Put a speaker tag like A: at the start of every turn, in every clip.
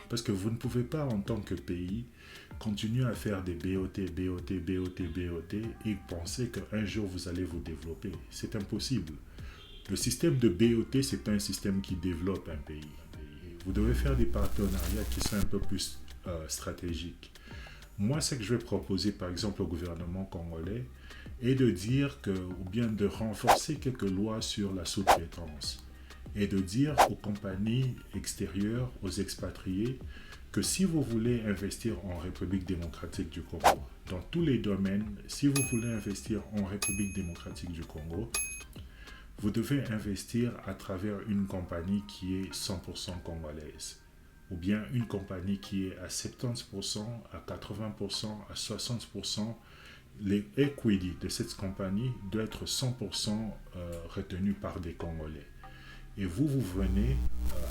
A: Parce que vous ne pouvez pas, en tant que pays, continuer à faire des BOT, BOT, BOT, BOT et penser qu'un jour vous allez vous développer. C'est impossible. Le système de BOT, c'est pas un système qui développe un pays. Vous devez faire des partenariats qui sont un peu plus stratégiques. Moi, ce que je vais proposer, par exemple, au gouvernement congolais, est de dire que, ou bien de renforcer quelques lois sur la sous-traitance et de dire aux compagnies extérieures, aux expatriés, que si vous voulez investir en République démocratique du Congo, dans tous les domaines, si vous voulez investir en République démocratique du Congo, vous devez investir à travers une compagnie qui est 100% congolaise, ou bien une compagnie qui est à 70%, à 80%, à 60%. Les equity de cette compagnie doit être 100% retenu par des Congolais. Et vous, vous venez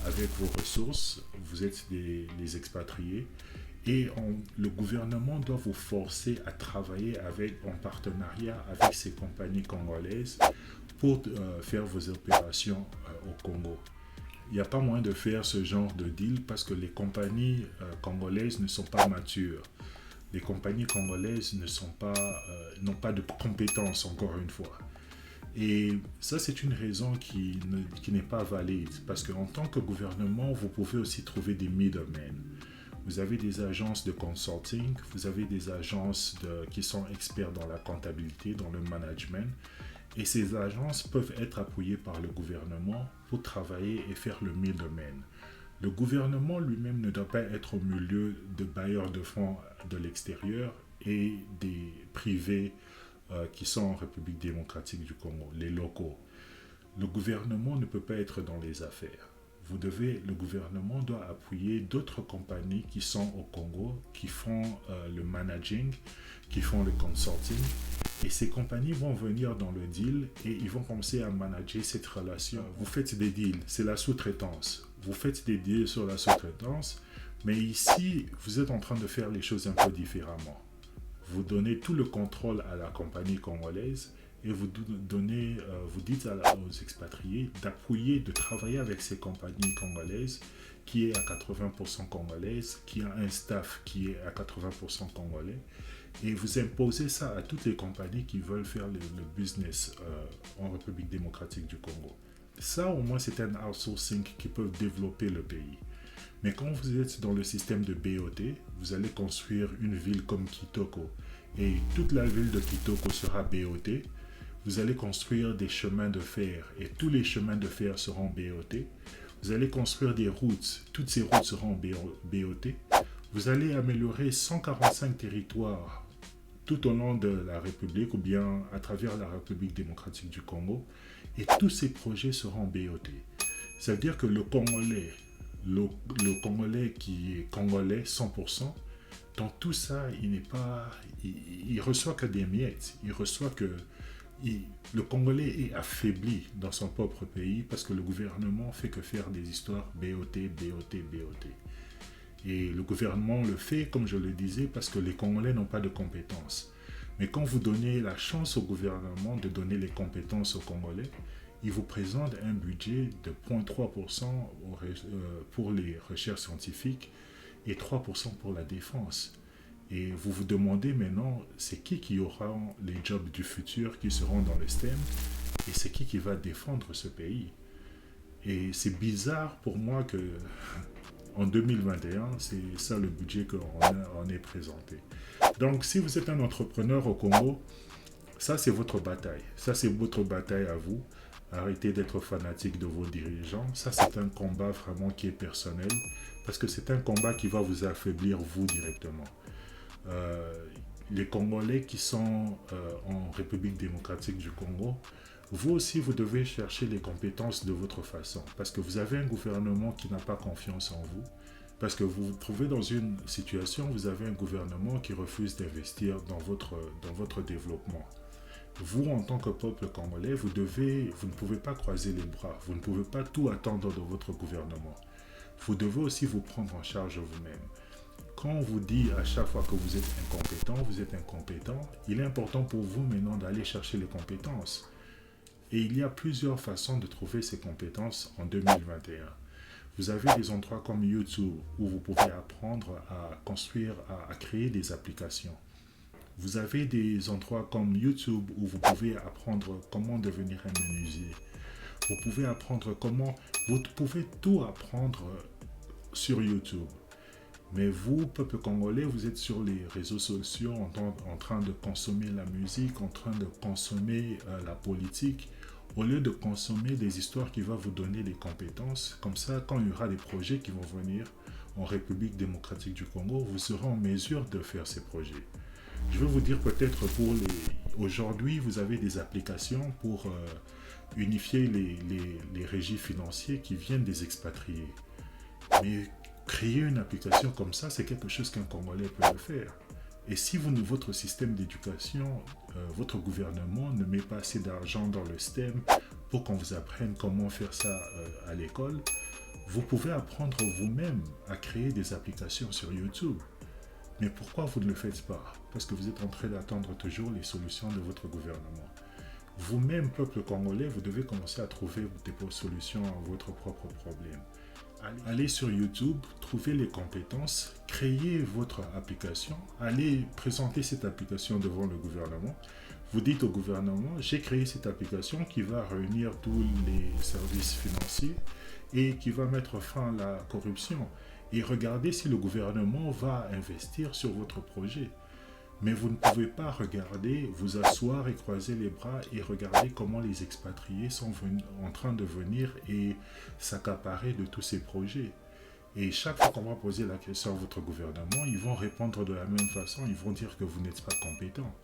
A: avec vos ressources, vous êtes les expatriés, et le gouvernement doit vous forcer à travailler en partenariat avec ces compagnies congolaises pour faire vos opérations au Congo. Il n'y a pas moyen de faire ce genre de deal parce que les compagnies congolaises ne sont pas matures. Les compagnies congolaises n'ont pas de compétences, encore une fois. Et ça, c'est une raison qui n'est pas valide, parce qu'en tant que gouvernement, vous pouvez aussi trouver des middlemen. Vous avez des agences de consulting, vous avez des agences qui sont experts dans la comptabilité, dans le management, et ces agences peuvent être appuyées par le gouvernement pour travailler et faire le middleman. Le gouvernement lui-même ne doit pas être au milieu de bailleurs de fonds de l'extérieur et des privés qui sont en République démocratique du Congo, les locaux. Le gouvernement ne peut pas être dans les affaires. Le gouvernement doit appuyer d'autres compagnies qui sont au Congo, qui font le managing, qui font le consulting. Et ces compagnies vont venir dans le deal et ils vont commencer à manager cette relation. Vous faites des deals, c'est la sous-traitance. Vous faites des deals sur la sous-traitance, mais ici, vous êtes en train de faire les choses un peu différemment. Vous donnez tout le contrôle à la compagnie congolaise et vous dites aux expatriés d'appuyer, de travailler avec ces compagnies congolaises qui est à 80% congolaise, qui a un staff qui est à 80% congolais. Et vous imposez ça à toutes les compagnies qui veulent faire le business en République démocratique du Congo. Ça, au moins, c'est un outsourcing qui peut développer le pays. Mais quand vous êtes dans le système de BOT, vous allez construire une ville comme Kitoko et toute la ville de Kitoko sera BOT. Vous allez construire des chemins de fer et tous les chemins de fer seront BOT. Vous allez construire des routes, toutes ces routes seront BOT. Vous allez améliorer 145 territoires tout au long de la République ou bien à travers la République démocratique du Congo et tous ces projets seront BOT. Ça veut dire que le Congolais qui est Congolais 100%, dans tout ça, il reçoit que des miettes. Le Congolais est affaibli dans son propre pays parce que le gouvernement fait que faire des histoires BOT, BOT, BOT. Et le gouvernement le fait, comme je le disais, parce que les Congolais n'ont pas de compétences. Mais quand vous donnez la chance au gouvernement de donner les compétences aux Congolais, il vous présente un budget de 0,3% pour les recherches scientifiques et 3% pour la défense. Et vous vous demandez maintenant, c'est qui aura les jobs du futur qui seront dans le STEM et c'est qui va défendre ce pays. Et c'est bizarre pour moi que en 2021, c'est ça le budget qu'on est présenté. Donc si vous êtes un entrepreneur au Congo, ça c'est votre bataille. Ça c'est votre bataille à vous. Arrêtez d'être fanatique de vos dirigeants. Ça, c'est un combat vraiment qui est personnel parce que c'est un combat qui va vous affaiblir vous directement. Les Congolais qui sont en République démocratique du Congo, vous aussi, vous devez chercher les compétences de votre façon parce que vous avez un gouvernement qui n'a pas confiance en vous. Parce que vous vous trouvez dans une situation où vous avez un gouvernement qui refuse d'investir dans votre développement. Vous, en tant que peuple congolais, vous ne pouvez pas croiser les bras. Vous ne pouvez pas tout attendre de votre gouvernement. Vous devez aussi vous prendre en charge vous-même. quand on vous dit à chaque fois que vous êtes incompétent, il est important pour vous maintenant d'aller chercher les compétences. Et il y a plusieurs façons de trouver ces compétences en 2021. Vous avez des endroits comme YouTube où vous pouvez apprendre à construire, à créer des applications. Vous avez des endroits comme YouTube où vous pouvez apprendre comment devenir un menuisier. Vous pouvez apprendre comment... Vous pouvez tout apprendre sur YouTube. Mais vous, peuple congolais, vous êtes sur les réseaux sociaux en train de consommer la musique, en train de consommer la politique, au lieu de consommer des histoires qui vont vous donner des compétences. Comme ça, quand il y aura des projets qui vont venir en République démocratique du Congo, vous serez en mesure de faire ces projets. Je vais vous dire peut-être Aujourd'hui, vous avez des applications pour unifier les régis financiers qui viennent des expatriés. Mais créer une application comme ça, c'est quelque chose qu'un Congolais peut le faire. Et si votre système d'éducation, votre gouvernement ne met pas assez d'argent dans le STEM pour qu'on vous apprenne comment faire ça à l'école, vous pouvez apprendre vous-même à créer des applications sur YouTube. Mais pourquoi vous ne le faites pas? Parce que vous êtes en train d'attendre toujours les solutions de votre gouvernement. Vous-même, peuple congolais, vous devez commencer à trouver des solutions à votre propre problème. Allez sur YouTube, trouvez les compétences, créez votre application, allez présenter cette application devant le gouvernement. Vous dites au gouvernement, j'ai créé cette application qui va réunir tous les services financiers et qui va mettre fin à la corruption. Et regardez si le gouvernement va investir sur votre projet. Mais vous ne pouvez pas regarder, vous asseoir et croiser les bras et regarder comment les expatriés sont en train de venir et s'accaparer de tous ces projets. Et chaque fois qu'on va poser la question à votre gouvernement, ils vont répondre de la même façon, ils vont dire que vous n'êtes pas compétent.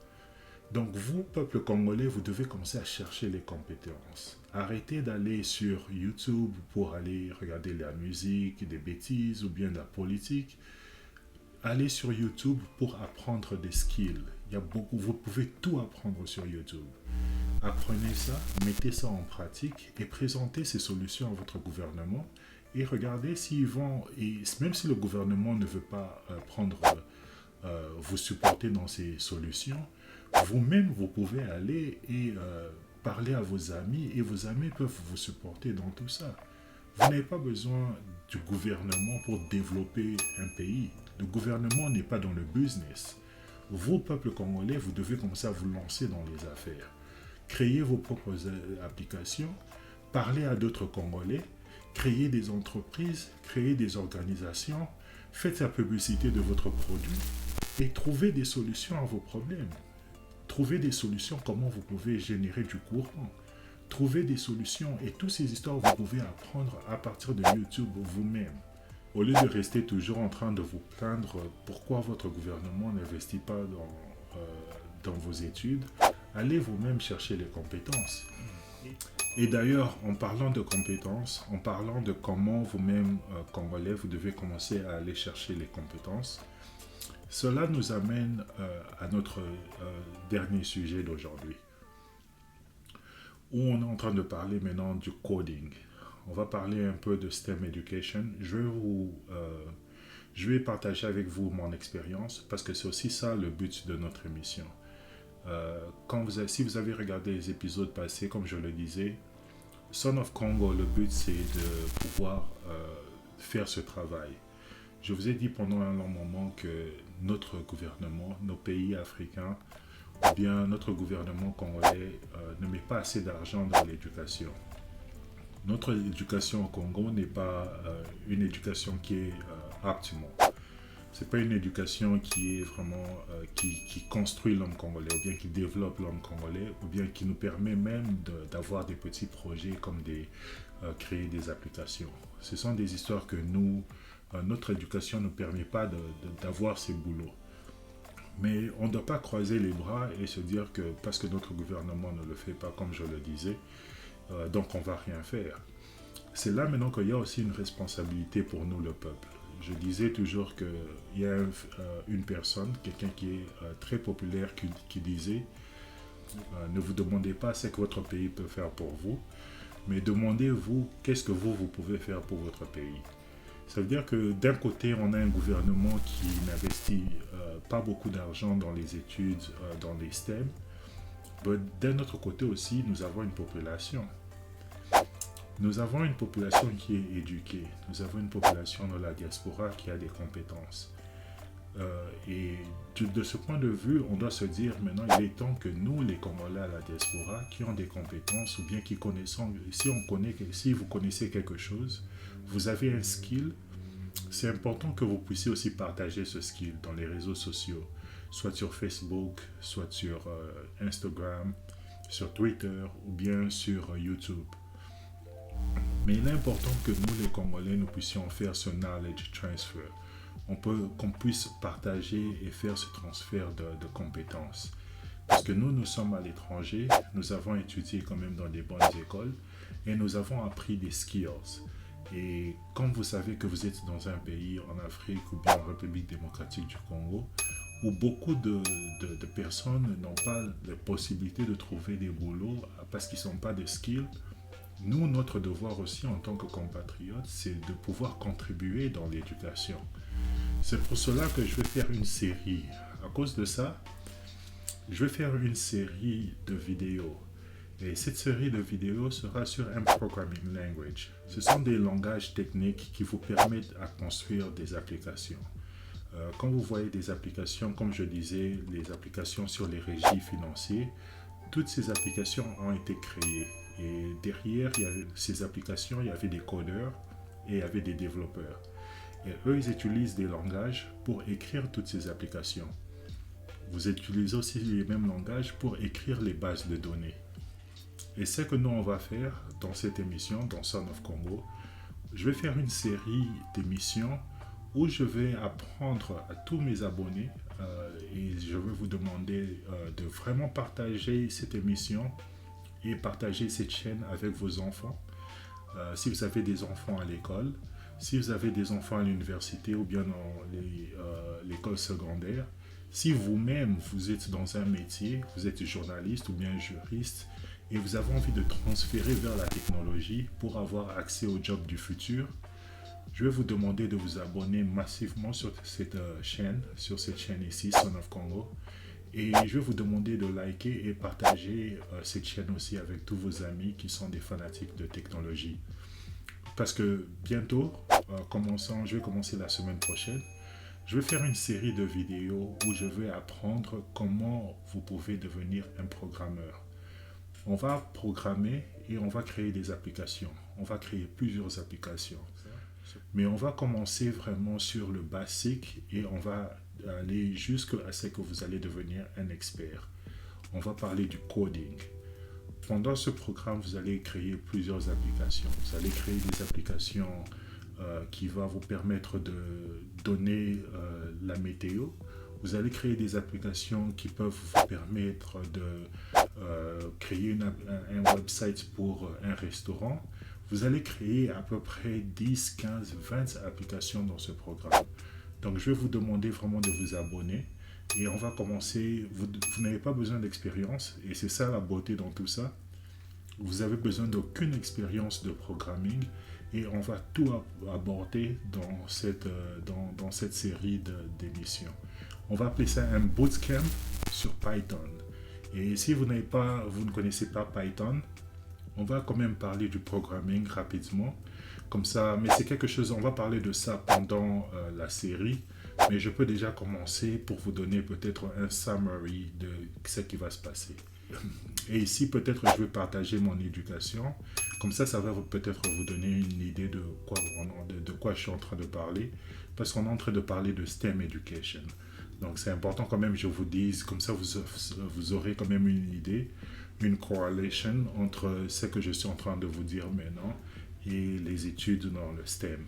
A: Donc vous, peuple congolais, vous devez commencer à chercher les compétences. Arrêtez d'aller sur YouTube pour aller regarder la musique, des bêtises ou bien de la politique. Allez sur YouTube pour apprendre des skills. Vous pouvez tout apprendre sur YouTube. Apprenez ça, mettez ça en pratique et présentez ces solutions à votre gouvernement et regardez s'ils vont, et même si le gouvernement ne veut pas vous supporter dans ces solutions, vous-même vous pouvez aller et parler à vos amis et vos amis peuvent vous supporter dans tout ça. Vous n'avez pas besoin du gouvernement pour développer un pays. Le gouvernement n'est pas dans le business. Vous, peuple congolais, vous devez commencer à vous lancer dans les affaires. Créez vos propres applications, parlez à d'autres Congolais, créez des entreprises, créez des organisations, faites la publicité de votre produit et trouvez des solutions à vos problèmes. Trouvez des solutions comment vous pouvez générer du courant. Trouvez des solutions et toutes ces histoires vous pouvez apprendre à partir de YouTube vous-même. Au lieu de rester toujours en train de vous plaindre pourquoi votre gouvernement n'investit pas dans vos études, allez vous-même chercher les compétences. Et d'ailleurs, en parlant de compétences, en parlant de comment vous-même, Congolais, vous devez commencer à aller chercher les compétences, cela nous amène à notre dernier sujet d'aujourd'hui, où on est en train de parler maintenant du coding. On va parler un peu de STEM Education. Je vais partager avec vous mon expérience parce que c'est aussi ça le but de notre émission. Si vous avez regardé les épisodes passés, comme je le disais, Son of Congo, le but c'est de pouvoir faire ce travail. Je vous ai dit pendant un long moment que notre gouvernement, nos pays africains, ou bien notre gouvernement congolais ne met pas assez d'argent dans l'éducation. Notre éducation au Congo n'est pas une éducation qui est optimale. Ce n'est pas une éducation qui est vraiment qui construit l'homme congolais, ou bien qui développe l'homme congolais, ou bien qui nous permet même d'avoir des petits projets comme créer des applications. Ce sont des histoires que notre éducation ne permet pas d'avoir ces boulots. Mais on ne doit pas croiser les bras et se dire que parce que notre gouvernement ne le fait pas comme je le disais, donc on ne va rien faire. C'est là maintenant qu'il y a aussi une responsabilité pour nous, le peuple. Je disais toujours qu'il y a une personne, quelqu'un qui est très populaire, qui disait ne vous demandez pas ce que votre pays peut faire pour vous, mais demandez-vous qu'est-ce que vous pouvez faire pour votre pays. Ça veut dire que d'un côté, on a un gouvernement qui n'investit pas beaucoup d'argent dans les études, dans les STEM. Mais d'un autre côté aussi, nous avons une population. Nous avons une population qui est éduquée. Nous avons une population dans la diaspora qui a des compétences. Et de ce point de vue, on doit se dire maintenant, il est temps que nous, les Congolais à la diaspora, qui ont des compétences ou bien qui connaissons, si vous connaissez quelque chose, vous avez un skill, c'est important que vous puissiez aussi partager ce skill dans les réseaux sociaux, soit sur Facebook, soit sur Instagram, sur Twitter ou bien sur YouTube. Mais il est important que nous, les Congolais, nous puissions faire ce knowledge transfer. Qu'on puisse partager et faire ce transfert de compétences. Parce que nous sommes à l'étranger, nous avons étudié quand même dans des bonnes écoles et nous avons appris des skills. Et quand vous savez que vous êtes dans un pays en Afrique ou bien en République démocratique du Congo, où beaucoup de personnes n'ont pas la possibilité de trouver des boulots parce qu'ils n'ont pas de skills, nous, notre devoir aussi en tant que compatriotes, c'est de pouvoir contribuer dans l'éducation. C'est pour cela que je vais faire une série. À cause de ça, je vais faire une série de vidéos. Et cette série de vidéos sera sur un programming language. Ce sont des langages techniques qui vous permettent à construire des applications. Quand vous voyez des applications, comme je disais, les applications sur les régies financiers, toutes ces applications ont été créées. Et derrière ces applications, il y avait des codeurs et il y avait des développeurs. Et eux, ils utilisent des langages pour écrire toutes ces applications. Vous utilisez aussi les mêmes langages pour écrire les bases de données. Et ce que nous, on va faire dans cette émission, dans Son of Congo, je vais faire une série d'émissions où je vais apprendre à tous mes abonnés et je vais vous demander de vraiment partager cette émission et partager cette chaîne avec vos enfants. Si vous avez des enfants à l'école, si vous avez des enfants à l'université ou bien dans l'école secondaire, si vous-même vous êtes dans un métier, vous êtes journaliste ou bien juriste et vous avez envie de transférer vers la technologie pour avoir accès au job du futur, je vais vous demander de vous abonner massivement sur cette chaîne ici, Son of Congo. Et je vais vous demander de liker et partager cette chaîne aussi avec tous vos amis qui sont des fanatiques de technologie. Parce que bientôt, je vais commencer la semaine prochaine, je vais faire une série de vidéos où je vais apprendre comment vous pouvez devenir un programmeur. On va programmer et on va créer des applications. On va créer plusieurs applications. Mais on va commencer vraiment sur le basique et on va aller jusqu'à ce que vous allez devenir un expert. On va parler du coding. Pendant ce programme, vous allez créer plusieurs applications. Vous allez créer des applications qui vont vous permettre de donner la météo. Vous allez créer des applications qui peuvent vous permettre de créer un website pour un restaurant. Vous allez créer à peu près 10, 15, 20 applications dans ce programme. Donc, je vais vous demander vraiment de vous abonner et on va commencer. Vous n'avez pas besoin d'expérience et c'est ça la beauté dans tout ça. Vous avez besoin d'aucune expérience de programming et on va tout aborder dans cette série d'émissions. On va appeler ça un bootcamp sur Python. Et si vous ne connaissez pas Python, on va quand même parler du programming rapidement. Comme ça, mais c'est quelque chose, on va parler de ça pendant la série. Mais je peux déjà commencer pour vous donner peut-être un summary de ce qui va se passer. Et ici, peut-être, je vais partager mon éducation. Comme ça va peut-être vous donner une idée de quoi je suis en train de parler. Parce qu'on est en train de parler de STEM Education. Donc, c'est important quand même, je vous dise, comme ça, vous aurez quand même une idée, une correlation entre ce que je suis en train de vous dire maintenant et les études dans le STEM.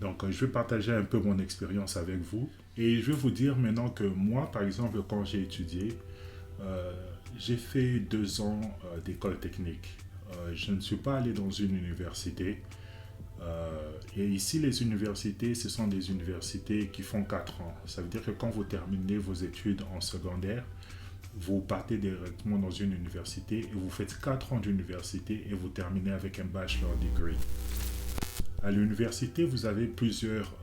A: Donc, je vais partager un peu mon expérience avec vous. Et je vais vous dire maintenant que moi, par exemple, quand j'ai étudié, j'ai fait 2 ans d'école technique. Je ne suis pas allé dans une université. Et ici, les universités, ce sont des universités qui font 4 ans. Ça veut dire que quand vous terminez vos études en secondaire, vous partez directement dans une université et vous faites 4 ans d'université et vous terminez avec un bachelor degree. À l'université, vous avez plusieurs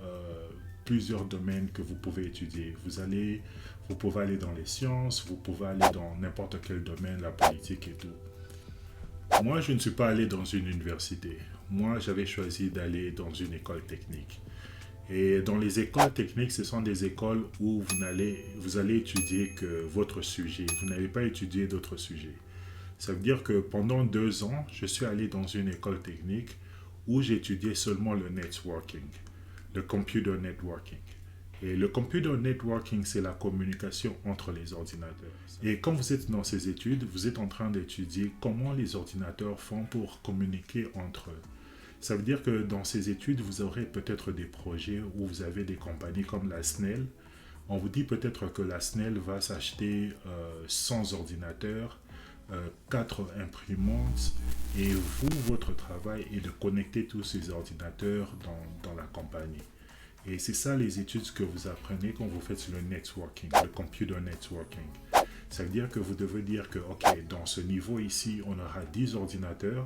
A: domaines que vous pouvez étudier. Vous pouvez aller dans les sciences, vous pouvez aller dans n'importe quel domaine, la politique et tout. Moi, je ne suis pas allé dans une université. Moi, j'avais choisi d'aller dans une école technique. Et dans les écoles techniques, ce sont des écoles où vous allez étudier que votre sujet. Vous n'allez pas étudier d'autres sujets. Ça veut dire que pendant 2 ans, je suis allé dans une école technique où j'étudiais seulement le networking, le computer networking. Et le computer networking, c'est la communication entre les ordinateurs. Et quand vous êtes dans ces études, vous êtes en train d'étudier comment les ordinateurs font pour communiquer entre eux. Ça veut dire que dans ces études, vous aurez peut-être des projets où vous avez des compagnies comme la SNEL. On vous dit peut-être que la SNEL va s'acheter 100 ordinateurs, 4 imprimantes, et vous, votre travail est de connecter tous ces ordinateurs dans la compagnie. Et c'est ça les études que vous apprenez quand vous faites le networking, le computer networking. Ça veut dire que vous devez dire que, OK, dans ce niveau ici, on aura 10 ordinateurs.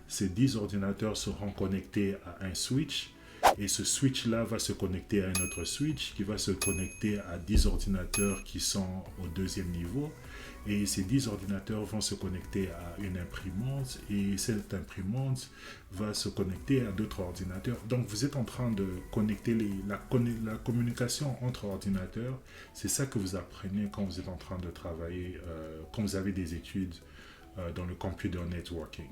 A: Ces 10 ordinateurs seront connectés à un switch. Et ce switch-là va se connecter à un autre switch qui va se connecter à 10 ordinateurs qui sont au deuxième niveau. Et ces 10 ordinateurs vont se connecter à une imprimante et cette imprimante va se connecter à d'autres ordinateurs. Donc vous êtes en train de connecter la communication entre ordinateurs. C'est ça que vous apprenez quand vous êtes en train de travailler, quand vous avez des études dans le computer networking.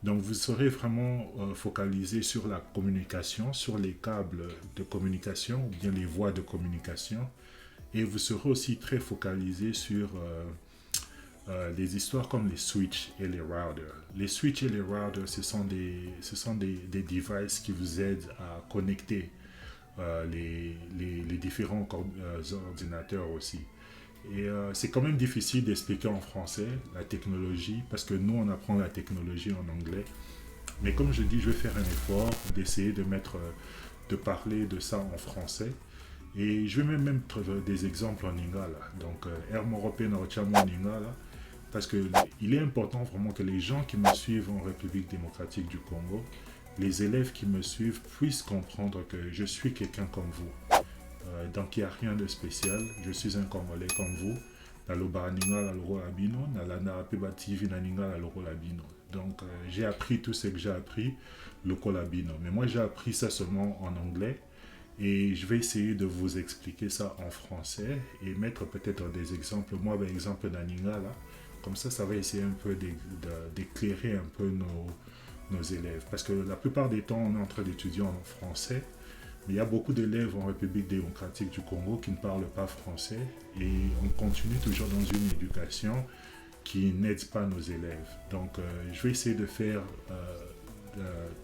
A: Donc vous serez vraiment focalisé sur la communication, sur les câbles de communication ou bien les voies de communication. Et vous serez aussi très focalisé sur des histoires comme les switches et les routers. Les switches et les routers, ce sont des devices qui vous aident à connecter les différents ordinateurs aussi. Et c'est quand même difficile d'expliquer en français la technologie parce que nous, on apprend la technologie en anglais. Mais comme je dis, je vais faire un effort d'essayer de parler de ça en français. Et je vais même mettre des exemples en lingala. Donc, Hermo Européen en lingala. Parce qu'il est important vraiment que les gens qui me suivent en République démocratique du Congo, les élèves qui me suivent puissent comprendre que je suis quelqu'un comme vous. Donc il n'y a rien de spécial, je suis un Congolais comme vous. Donc j'ai appris tout ce que j'ai appris, le Colabino. Mais moi j'ai appris ça seulement en anglais et je vais essayer de vous expliquer ça en français et mettre peut-être des exemples. Moi par exemple d'Aningala, comme ça va essayer un peu d'éclairer un peu nos élèves. Parce que la plupart des temps on est en train d'étudier en français. Mais il y a beaucoup d'élèves en République démocratique du Congo qui ne parlent pas français et on continue toujours dans une éducation qui n'aide pas nos élèves. Donc, je vais essayer de faire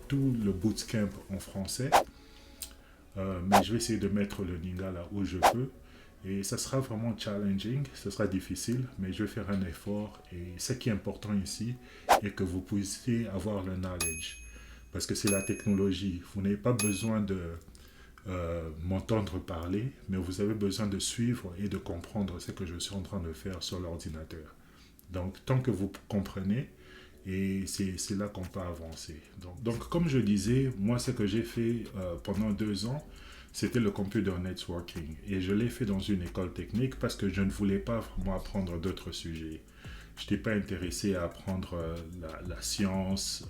A: tout le bootcamp en français, mais je vais essayer de mettre le lingala où je peux. Et ça sera vraiment challenging, ça sera difficile, mais je vais faire un effort. Et ce qui est important ici est que vous puissiez avoir le knowledge. Parce que c'est la technologie. Vous n'avez pas besoin de m'entendre parler, mais vous avez besoin de suivre et de comprendre ce que je suis en train de faire sur l'ordinateur. Donc, tant que vous comprenez, et c'est là qu'on peut avancer. Donc, comme je disais, moi, ce que j'ai fait pendant 2 ans, c'était le computer networking. Et je l'ai fait dans une école technique parce que je ne voulais pas vraiment apprendre d'autres sujets. Je n'étais pas intéressé à apprendre la science,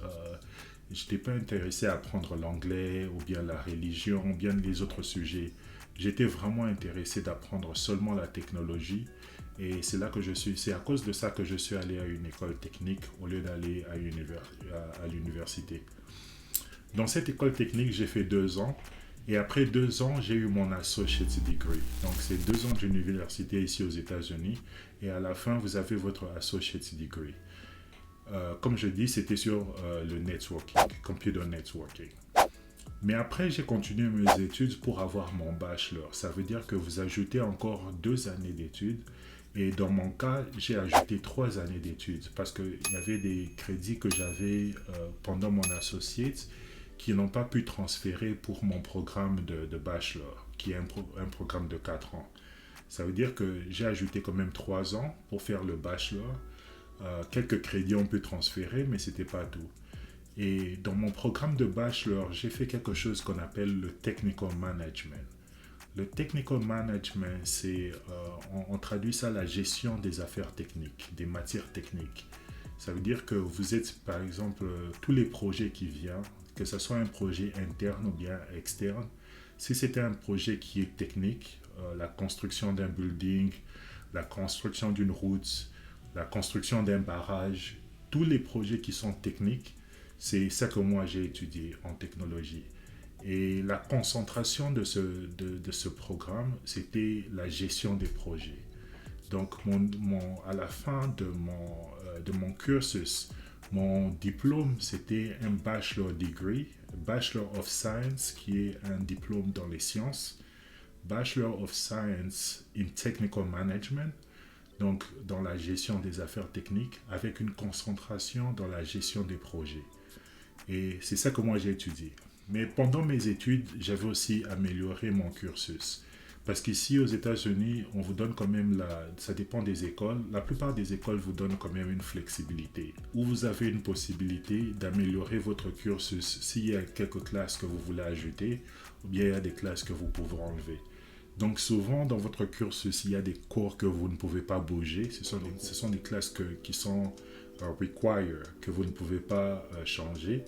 A: je n'étais pas intéressé à apprendre l'anglais ou bien la religion ou bien les autres sujets. J'étais vraiment intéressé d'apprendre seulement la technologie et c'est à cause de ça que je suis allé à une école technique au lieu d'aller à l'université. Dans cette école technique, j'ai fait 2 ans et après 2 ans, j'ai eu mon associate degree. Donc c'est 2 ans d'université ici aux États-Unis et à la fin, vous avez votre associate degree. Comme je dis, c'était sur le networking, computer networking. Mais après, j'ai continué mes études pour avoir mon bachelor. Ça veut dire que vous ajoutez encore 2 années d'études. Et dans mon cas, j'ai ajouté 3 années d'études parce qu'il y avait des crédits que j'avais pendant mon associate qui n'ont pas pu transférer pour mon programme de bachelor, qui est un programme de 4 ans. Ça veut dire que j'ai ajouté quand même 3 ans pour faire le bachelor. Quelques crédits on peut transférer, mais ce n'était pas tout. Et dans mon programme de bachelor, j'ai fait quelque chose qu'on appelle le technical management. Le technical management, on traduit ça la gestion des affaires techniques, des matières techniques. Ça veut dire que vous êtes, par exemple, tous les projets qui viennent, que ce soit un projet interne ou bien externe, si c'était un projet qui est technique, la construction d'un building, la construction d'une route, la construction d'un barrage, tous les projets qui sont techniques, c'est ça que moi j'ai étudié en technologie. Et la concentration de ce programme, c'était la gestion des projets. Donc, à la fin de mon cursus, mon diplôme, c'était un bachelor degree, Bachelor of Science, qui est un diplôme dans les sciences, Bachelor of Science in Technical Management, donc dans la gestion des affaires techniques, avec une concentration dans la gestion des projets. Et c'est ça que moi j'ai étudié. Mais pendant mes études, j'avais aussi amélioré mon cursus. Parce qu'ici aux États-Unis, on vous donne quand même ça dépend des écoles. La plupart des écoles vous donnent quand même une flexibilité. Où vous avez une possibilité d'améliorer votre cursus s'il y a quelques classes que vous voulez ajouter, ou bien il y a des classes que vous pouvez enlever. Donc souvent dans votre cursus, il y a des cours que vous ne pouvez pas bouger. Ce sont des classes qui sont require, que vous ne pouvez pas changer.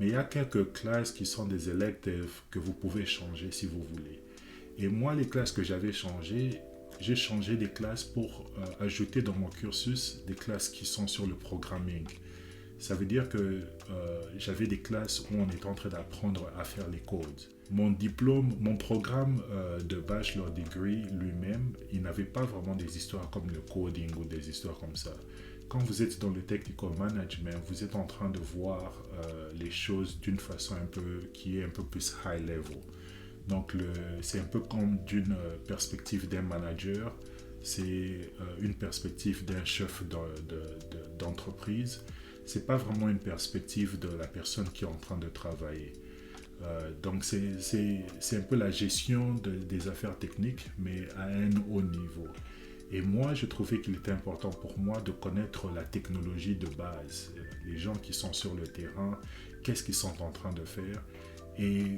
A: Mais il y a quelques classes qui sont des electives que vous pouvez changer si vous voulez. Et moi, les classes que j'avais changées, j'ai changé des classes pour ajouter dans mon cursus des classes qui sont sur le programming. Ça veut dire que j'avais des classes où on est en train d'apprendre à faire les codes. Mon diplôme, mon programme de bachelor degree lui-même, il n'avait pas vraiment des histoires comme le coding ou des histoires comme ça. Quand vous êtes dans le technical management, vous êtes en train de voir les choses d'une façon qui est un peu plus high level. Donc c'est un peu comme d'une perspective d'un manager, c'est une perspective d'un chef d'entreprise. C'est pas vraiment une perspective de la personne qui est en train de travailler. Donc c'est un peu la gestion des affaires techniques, mais à un haut niveau. Et moi, je trouvais qu'il était important pour moi de connaître la technologie de base, les gens qui sont sur le terrain, qu'est-ce qu'ils sont en train de faire. Et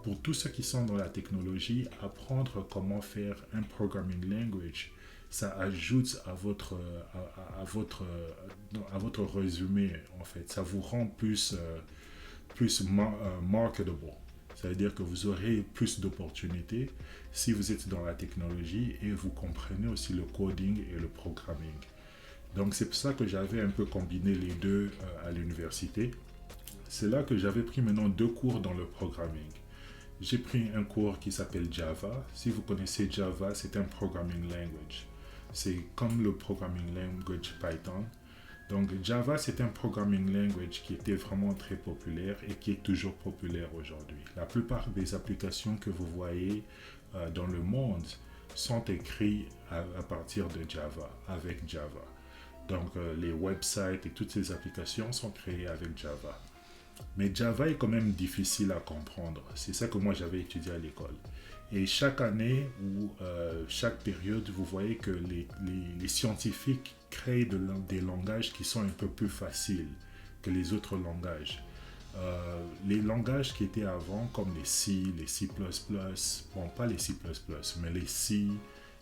A: pour tous ceux qui sont dans la technologie, apprendre comment faire un programming language, ça ajoute à votre résumé, en fait. Ça vous rend plus marketable. Ça veut dire que vous aurez plus d'opportunités si vous êtes dans la technologie et vous comprenez aussi le coding et le programming. Donc c'est pour ça que j'avais un peu combiné les deux à l'université. C'est là que j'avais pris maintenant 2 cours dans le programming. J'ai pris un cours qui s'appelle Java. Si vous connaissez Java, c'est un programming language. C'est comme le programming language Python. Donc Java, c'est un programming language qui était vraiment très populaire et qui est toujours populaire aujourd'hui. La plupart des applications que vous voyez dans le monde sont écrites à partir de Java, avec Java. Donc les websites et toutes ces applications sont créées avec Java. Mais Java est quand même difficile à comprendre. C'est ça que moi j'avais étudié à l'école. Et chaque année ou chaque période, vous voyez que les scientifiques créent des langages qui sont un peu plus faciles que les autres langages. Les langages qui étaient avant, comme les C, les C++, bon, pas les C++, mais les C,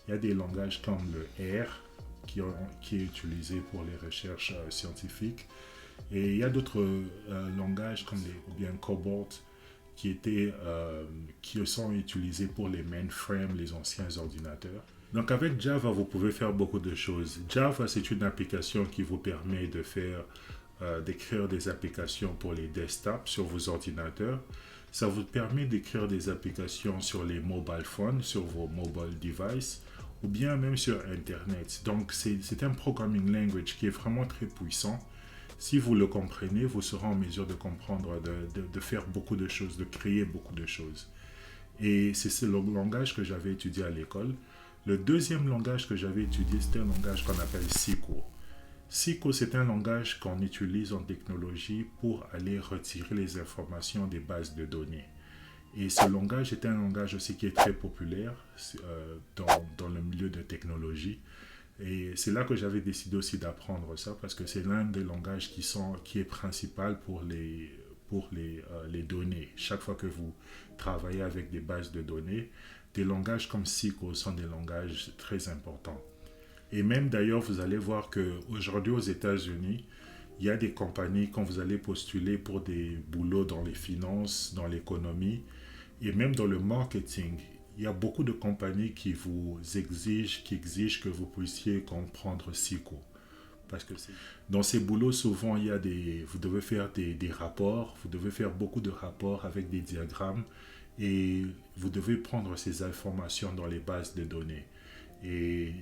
A: il y a des langages comme le R qui est utilisé pour les recherches scientifiques. Et il y a d'autres langages comme ou bien Cobalt qui sont utilisés pour les mainframes, les anciens ordinateurs. Donc avec Java, vous pouvez faire beaucoup de choses. Java, c'est une application qui vous permet d'écrire des applications pour les desktops sur vos ordinateurs. Ça vous permet d'écrire des applications sur les mobile phones, sur vos mobile devices, ou bien même sur Internet. Donc c'est un programming language qui est vraiment très puissant. Si vous le comprenez, vous serez en mesure de comprendre, de faire beaucoup de choses, de créer beaucoup de choses. Et c'est le langage que j'avais étudié à l'école. Le deuxième langage que j'avais étudié, c'était un langage qu'on appelle SQL. SQL, c'est un langage qu'on utilise en technologie pour aller retirer les informations des bases de données. Et ce langage est un langage aussi qui est très populaire dans le milieu de technologie. Et c'est là que j'avais décidé aussi d'apprendre ça parce que c'est l'un des langages qui est principal pour les données. Chaque fois que vous travaillez avec des bases de données, des langages comme SQL sont des langages très importants. Et même d'ailleurs, vous allez voir qu'aujourd'hui aux États-Unis, il y a des compagnies, quand vous allez postuler pour des boulots dans les finances, dans l'économie et même dans le marketing, il y a beaucoup de compagnies qui exigent que vous puissiez comprendre SQL. Parce que dans ces boulots, souvent, vous devez faire des rapports, vous devez faire beaucoup de rapports avec des diagrammes et vous devez prendre ces informations dans les bases de données. Et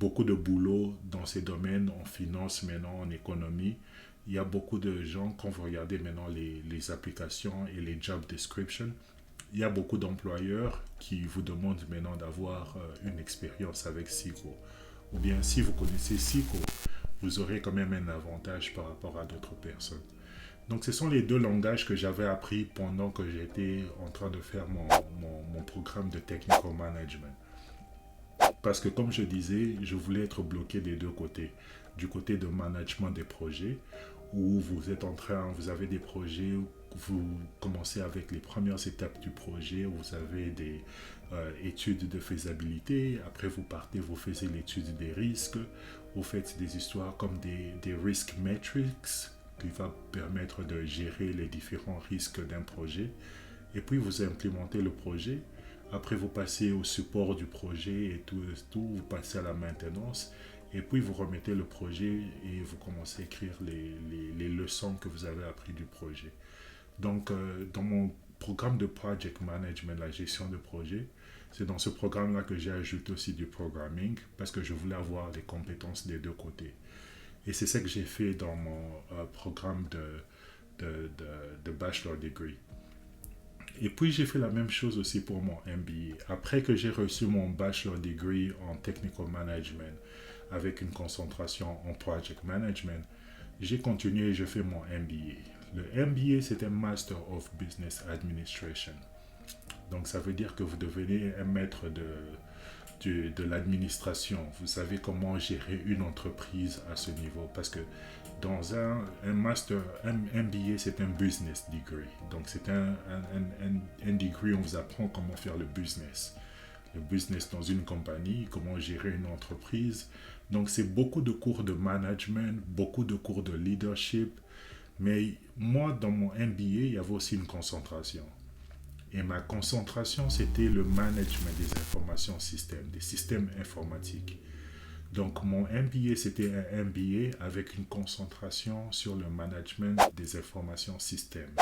A: beaucoup de boulot dans ces domaines, en finance maintenant, en économie. Il y a beaucoup de gens, quand vous regardez maintenant les applications et les job descriptions, il y a beaucoup d'employeurs qui vous demandent maintenant d'avoir une expérience avec SQL. Ou bien si vous connaissez SQL, vous aurez quand même un avantage par rapport à d'autres personnes. Donc ce sont les deux langages que j'avais appris pendant que j'étais en train de faire mon programme de technical management. Parce que comme je disais, je voulais être bloqué des deux côtés. Du côté de management des projets, où vous avez des projets, vous commencez avec les premières étapes du projet, vous avez des études de faisabilité, après vous partez, vous faites l'étude des risques, vous faites des histoires comme des risk metrics, qui va permettre de gérer les différents risques d'un projet, et puis vous implémentez le projet. Après, vous passez au support du projet et tout, vous passez à la maintenance. Et puis, vous remettez le projet et vous commencez à écrire les leçons que vous avez apprises du projet. Donc, dans mon programme de project management, la gestion de projet, c'est dans ce programme-là que j'ai ajouté aussi du programming parce que je voulais avoir les compétences des deux côtés. Et c'est ça que j'ai fait dans mon programme de bachelor degree. Et puis j'ai fait la même chose aussi pour mon MBA. Après que j'ai reçu mon bachelor degree en technical management avec une concentration en project management, j'ai continué et j'ai fait mon MBA. Le MBA, c'est un Master of Business Administration. Donc ça veut dire que vous devenez un maître de l'administration. Vous savez comment gérer une entreprise à ce niveau. Parce que dans un master, un MBA, c'est un business degree. Donc c'est un degree où on vous apprend comment faire le business. Le business dans une compagnie, comment gérer une entreprise. Donc c'est beaucoup de cours de management, beaucoup de cours de leadership. Mais moi, dans mon MBA, il y avait aussi une concentration. Et ma concentration, c'était le management des informations systèmes, des systèmes informatiques. Donc, mon MBA, c'était un MBA avec une concentration sur le management des informations systèmes.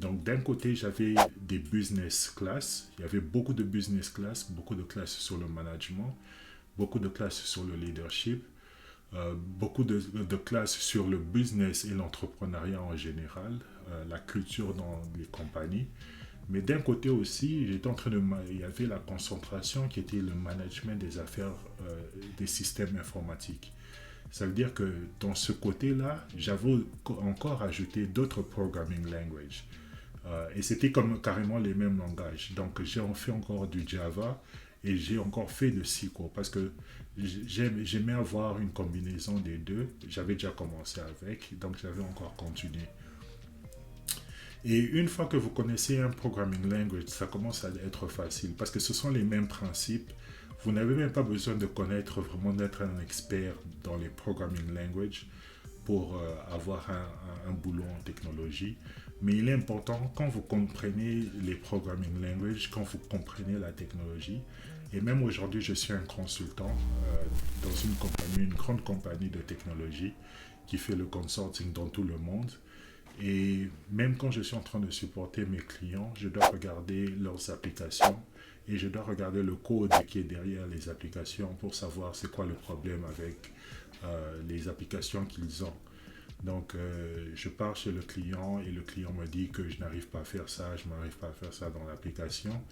A: Donc, d'un côté, j'avais des business classes. Il y avait beaucoup de business classes, beaucoup de classes sur le management, beaucoup de classes sur le leadership, beaucoup de classes sur le business et l'entrepreneuriat en général, la culture dans les compagnies. Mais d'un côté aussi, il y avait la concentration qui était le management des affaires des systèmes informatiques. Ça veut dire que dans ce côté-là, j'avais encore ajouté d'autres programming languages. Et c'était comme carrément les mêmes langages. Donc j'ai fait encore du Java et j'ai encore fait de SQL parce que j'aimais avoir une combinaison des deux. J'avais déjà commencé avec, donc j'avais encore continué. Et une fois que vous connaissez un programming language, ça commence à être facile parce que ce sont les mêmes principes. Vous n'avez même pas besoin de connaître vraiment, d'être un expert dans les programming languages pour avoir un boulot en technologie. Mais il est important quand vous comprenez les programming languages, quand vous comprenez la technologie. Et même aujourd'hui, je suis un consultant dans une compagnie, une grande compagnie de technologie qui fait le consulting dans tout le monde. Et même quand je suis en train de supporter mes clients, je dois regarder leurs applications et je dois regarder le code qui est derrière les applications pour savoir c'est quoi le problème avec les applications qu'ils ont. Donc, je pars chez le client et le client me dit que je n'arrive pas à faire ça, je n'arrive pas à faire ça dans l'application.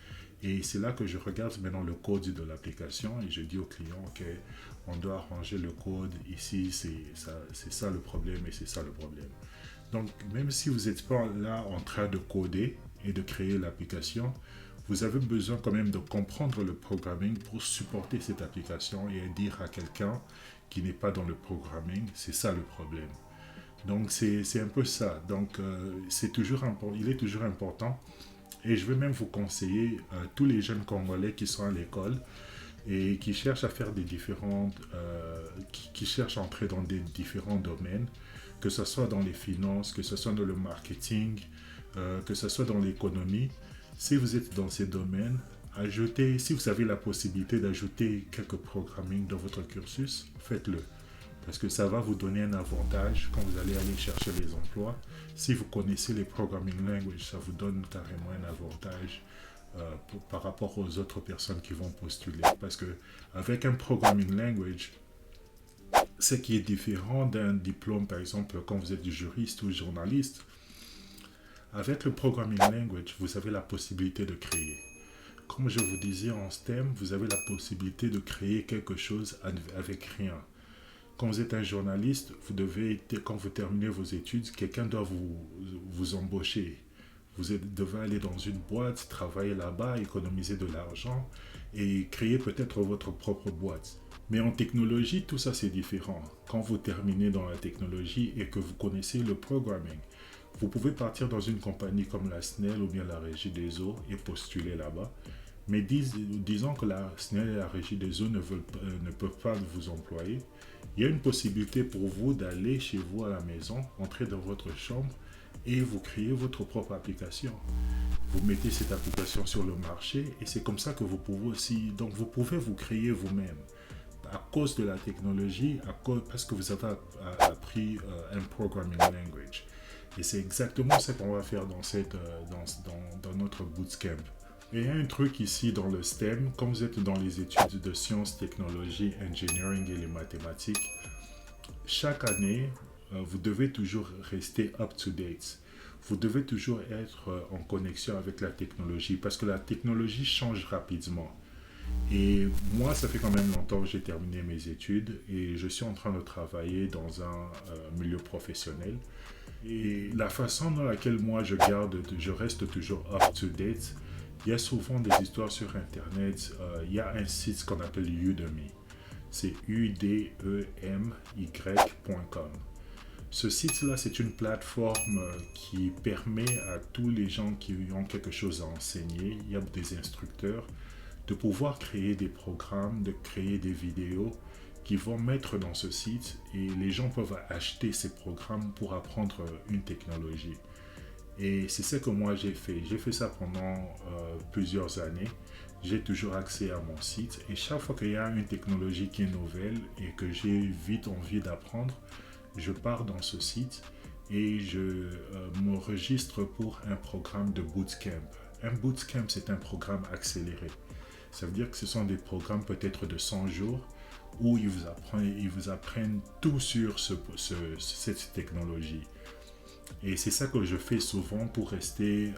A: Et c'est là que je regarde maintenant le code de l'application et je dis au client, OK, on doit arranger le code ici, c'est ça le problème et c'est ça le problème. Donc, même si vous n'êtes pas là en train de coder et de créer l'application, vous avez besoin quand même de comprendre le programming pour supporter cette application et dire à quelqu'un qui n'est pas dans le programming, c'est ça le problème. Donc c'est un peu ça. Donc il est toujours important. Et je vais même vous conseiller tous les jeunes Congolais qui sont à l'école et qui cherchent à faire des différentes, qui cherchent à entrer dans des différents domaines, que ce soit dans les finances, que ce soit dans le marketing, que ce soit dans l'économie. Si vous êtes dans ces domaines, ajoutez, si vous avez la possibilité d'ajouter quelques programming dans votre cursus, faites-le. Parce que ça va vous donner un avantage quand vous allez aller chercher les emplois. Si vous connaissez les programming languages, ça vous donne carrément un avantage par rapport aux autres personnes qui vont postuler. Parce que avec un programming language, ce qui est différent d'un diplôme, par exemple, quand vous êtes juriste ou journaliste, avec le programming language, vous avez la possibilité de créer. Comme je vous disais en STEM, vous avez la possibilité de créer quelque chose avec rien. Quand vous êtes un journaliste, vous devez, quand vous terminez vos études, quelqu'un doit vous embaucher. Devez aller dans une boîte, travailler là-bas, économiser de l'argent et créer peut-être votre propre boîte. Mais en technologie, tout ça c'est différent. Quand vous terminez dans la technologie et que vous connaissez le programming, vous pouvez partir dans une compagnie comme la SNEL ou bien la Régie des eaux et postuler là-bas. Mais disons que la SNEL et la Régie des eaux ne peuvent pas vous employer. Il y a une possibilité pour vous d'aller chez vous à la maison, entrer dans votre chambre et vous créez votre propre application. Vous mettez cette application sur le marché et c'est comme ça que vous pouvez aussi, donc vous pouvez vous créer vous-même à cause de la technologie, parce que vous avez appris un programming language. Et c'est exactement ce qu'on va faire dans notre bootcamp. Et il y a un truc ici dans le STEM, comme vous êtes dans les études de sciences, technologie, engineering et les mathématiques, chaque année, vous devez toujours rester up-to-date. Vous devez toujours être en connexion avec la technologie parce que la technologie change rapidement. Et moi, ça fait quand même longtemps que j'ai terminé mes études et je suis en train de travailler dans un milieu professionnel. Et la façon dans laquelle moi je reste toujours up-to-date, il y a souvent des histoires sur Internet. Il y a un site qu'on appelle Udemy. C'est udemy.com. Ce site-là, c'est une plateforme qui permet à tous les gens qui ont quelque chose à enseigner, il y a des instructeurs, de pouvoir créer des programmes, de créer des vidéos qui vont mettre dans ce site et les gens peuvent acheter ces programmes pour apprendre une technologie. Et c'est ce que moi j'ai fait. J'ai fait ça pendant plusieurs années. J'ai toujours accès à mon site et chaque fois qu'il y a une technologie qui est nouvelle et que j'ai vite envie d'apprendre, je pars dans ce site et je me registre pour un programme de bootcamp. Un bootcamp, c'est un programme accéléré. Ça veut dire que ce sont des programmes peut-être de 100 jours où ils vous apprennent tout sur cette technologie. Et c'est ça que je fais souvent pour rester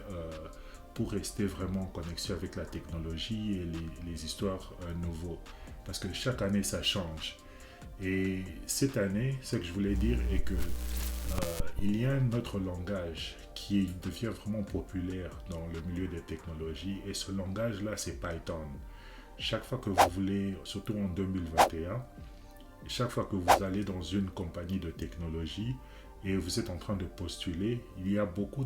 A: vraiment en connexion avec la technologie et les histoires nouveaux. Parce que chaque année, ça change. Et cette année, ce que je voulais dire est que il y a un autre langage qui devient vraiment populaire dans le milieu des technologies. Et ce langage-là, c'est Python. Chaque fois que vous voulez, surtout en 2021, chaque fois que vous allez dans une compagnie de technologie et vous êtes en train de postuler, il y a beaucoup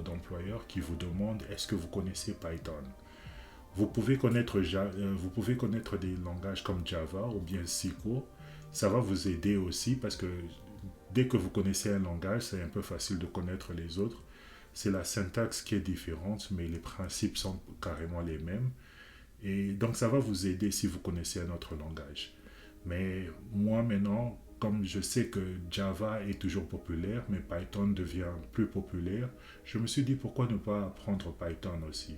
A: d'employeurs qui vous demandent est-ce que vous connaissez Python. Vous pouvez connaître des langages comme Java ou bien SQL. Ça va vous aider aussi parce que dès que vous connaissez un langage, c'est un peu facile de connaître les autres. C'est la syntaxe qui est différente, mais les principes sont carrément les mêmes. Et donc ça va vous aider si vous connaissez un autre langage. Mais moi maintenant, comme je sais que Java est toujours populaire, mais Python devient plus populaire, je me suis dit pourquoi ne pas apprendre Python aussi.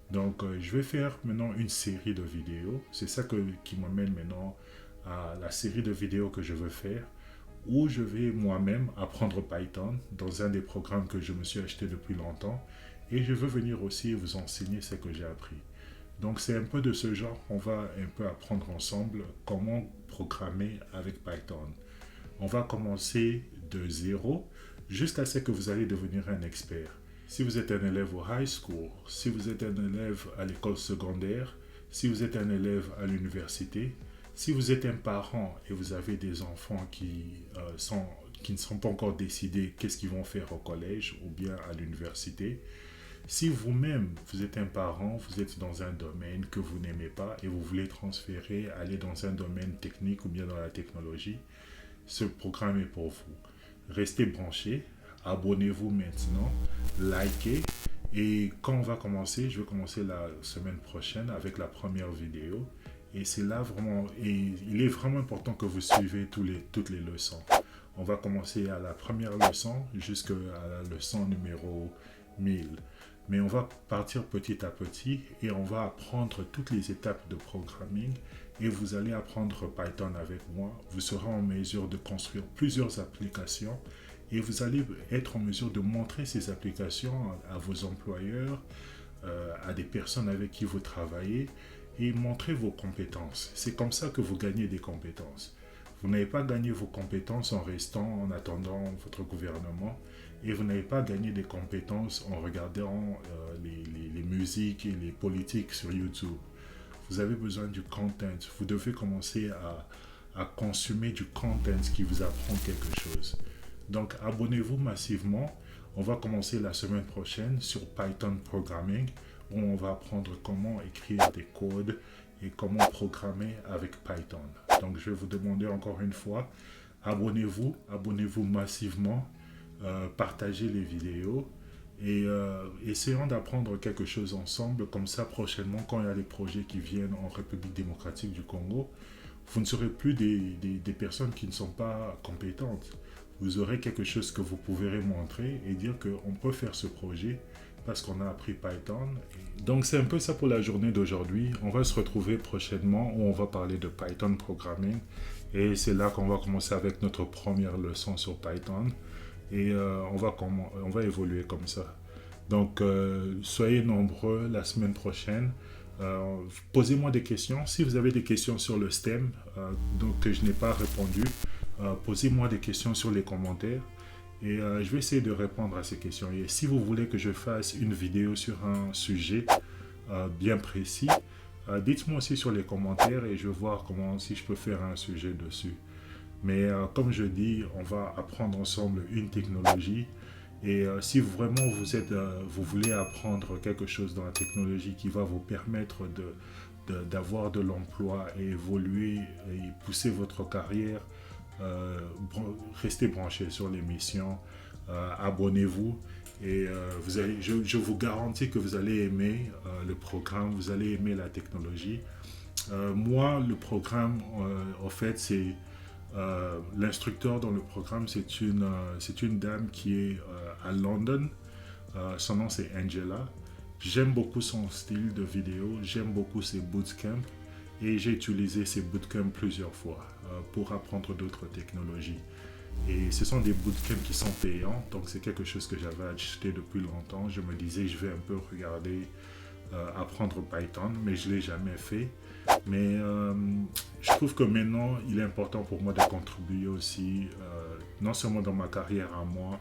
A: Donc je vais faire maintenant une série de vidéos. C'est ça qui m'amène maintenant à la série de vidéos que je veux faire, où je vais moi-même apprendre Python dans un des programmes que je me suis acheté depuis longtemps. Et je veux venir aussi vous enseigner ce que j'ai appris. Donc c'est un peu de ce genre qu'on va un peu apprendre ensemble comment programmer avec Python. On va commencer de zéro jusqu'à ce que vous allez devenir un expert. Si vous êtes un élève au high school, si vous êtes un élève à l'école secondaire, si vous êtes un élève à l'université, si vous êtes un parent et vous avez des enfants qui ne sont pas encore décidés qu'est-ce qu'ils vont faire au collège ou bien à l'université. Si vous-même, vous êtes un parent, vous êtes dans un domaine que vous n'aimez pas et vous voulez transférer, aller dans un domaine technique ou bien dans la technologie, ce programme est pour vous. Restez branchés, abonnez-vous maintenant, likez. Et quand on va commencer, je vais commencer la semaine prochaine avec la première vidéo. Et c'est là vraiment, et il est vraiment important que vous suivez toutes les leçons. On va commencer à la première leçon jusqu'à la leçon numéro 1000. Mais on va partir petit à petit et on va apprendre toutes les étapes de programming et vous allez apprendre Python avec moi. Vous serez en mesure de construire plusieurs applications et vous allez être en mesure de montrer ces applications à vos employeurs, à des personnes avec qui vous travaillez et montrer vos compétences. C'est comme ça que vous gagnez des compétences. Vous n'avez pas gagné vos compétences en restant, en attendant votre gouvernement. Et vous n'avez pas gagné des compétences en regardant les musiques et les politiques sur YouTube. Vous avez besoin du content. Vous devez commencer à consommer du content qui vous apprend quelque chose. Donc, abonnez-vous massivement. On va commencer la semaine prochaine sur Python Programming, où on va apprendre comment écrire des codes et comment programmer avec Python. Donc, je vais vous demander encore une fois, abonnez-vous massivement. Partagez les vidéos et essayons d'apprendre quelque chose ensemble. Comme ça, prochainement, quand il y a des projets qui viennent en République démocratique du Congo, vous ne serez plus des personnes qui ne sont pas compétentes. Vous aurez quelque chose que vous pourrez montrer et dire qu'on peut faire ce projet parce qu'on a appris Python. Donc c'est un peu ça pour la journée d'aujourd'hui. On va se retrouver prochainement où on va parler de Python Programming et c'est là qu'on va commencer avec notre première leçon sur Python. Et on va évoluer comme ça. Donc, soyez nombreux la semaine prochaine. Posez-moi des questions. Si vous avez des questions sur le STEM donc, que je n'ai pas répondu, posez-moi des questions sur les commentaires. Et je vais essayer de répondre à ces questions. Et si vous voulez que je fasse une vidéo sur un sujet bien précis, dites-moi aussi sur les commentaires et je vais voir si je peux faire un sujet dessus. Mais comme je dis, on va apprendre ensemble une technologie. Et si vraiment vous voulez apprendre quelque chose dans la technologie qui va vous permettre d'avoir de l'emploi et évoluer et pousser votre carrière, restez branchés sur l'émission, abonnez-vous. Et je vous garantis que vous allez aimer le programme, vous allez aimer la technologie. Moi, le programme, en fait, c'est... l'instructeur dans le programme, c'est une dame qui est à London. Son nom, c'est Angela. J'aime beaucoup son style de vidéo. J'aime beaucoup ses bootcamps. Et j'ai utilisé ces bootcamps plusieurs fois pour apprendre d'autres technologies. Et ce sont des bootcamps qui sont payants. Donc, c'est quelque chose que j'avais acheté depuis longtemps. Je me disais, je vais un peu regarder, apprendre Python, mais je ne l'ai jamais fait. Mais je trouve que maintenant, il est important pour moi de contribuer aussi, non seulement dans ma carrière à moi,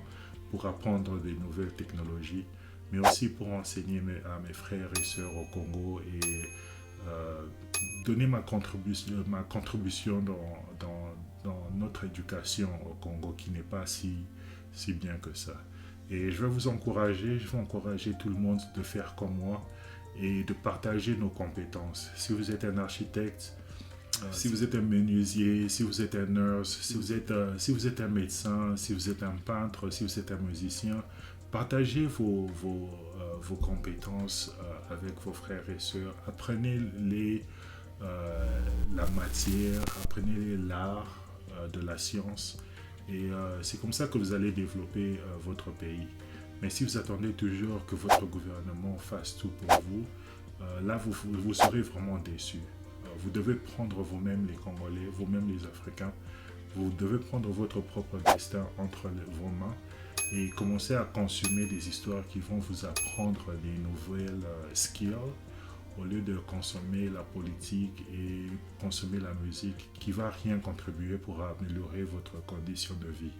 A: pour apprendre des nouvelles technologies, mais aussi pour enseigner à mes frères et sœurs au Congo et donner ma contribution dans notre éducation au Congo qui n'est pas si bien que ça. Et je vais vous encourager, je vais encourager tout le monde de faire comme moi et de partager nos compétences. Si vous êtes un architecte, si vous êtes un menuisier, si vous êtes un nurse, si vous êtes un médecin, si vous êtes un peintre, si vous êtes un musicien, partagez vos compétences avec vos frères et sœurs. Apprenez la matière, apprenez l'art de la science. Et c'est comme ça que vous allez développer votre pays. Mais si vous attendez toujours que votre gouvernement fasse tout pour vous, là, vous serez vraiment déçus. Vous devez prendre vous-même les Congolais, vous-même les Africains. Vous devez prendre votre propre destin entre vos mains et commencer à consommer des histoires qui vont vous apprendre des nouvelles skills au lieu de consommer la politique et consommer la musique qui ne va rien contribuer pour améliorer votre condition de vie.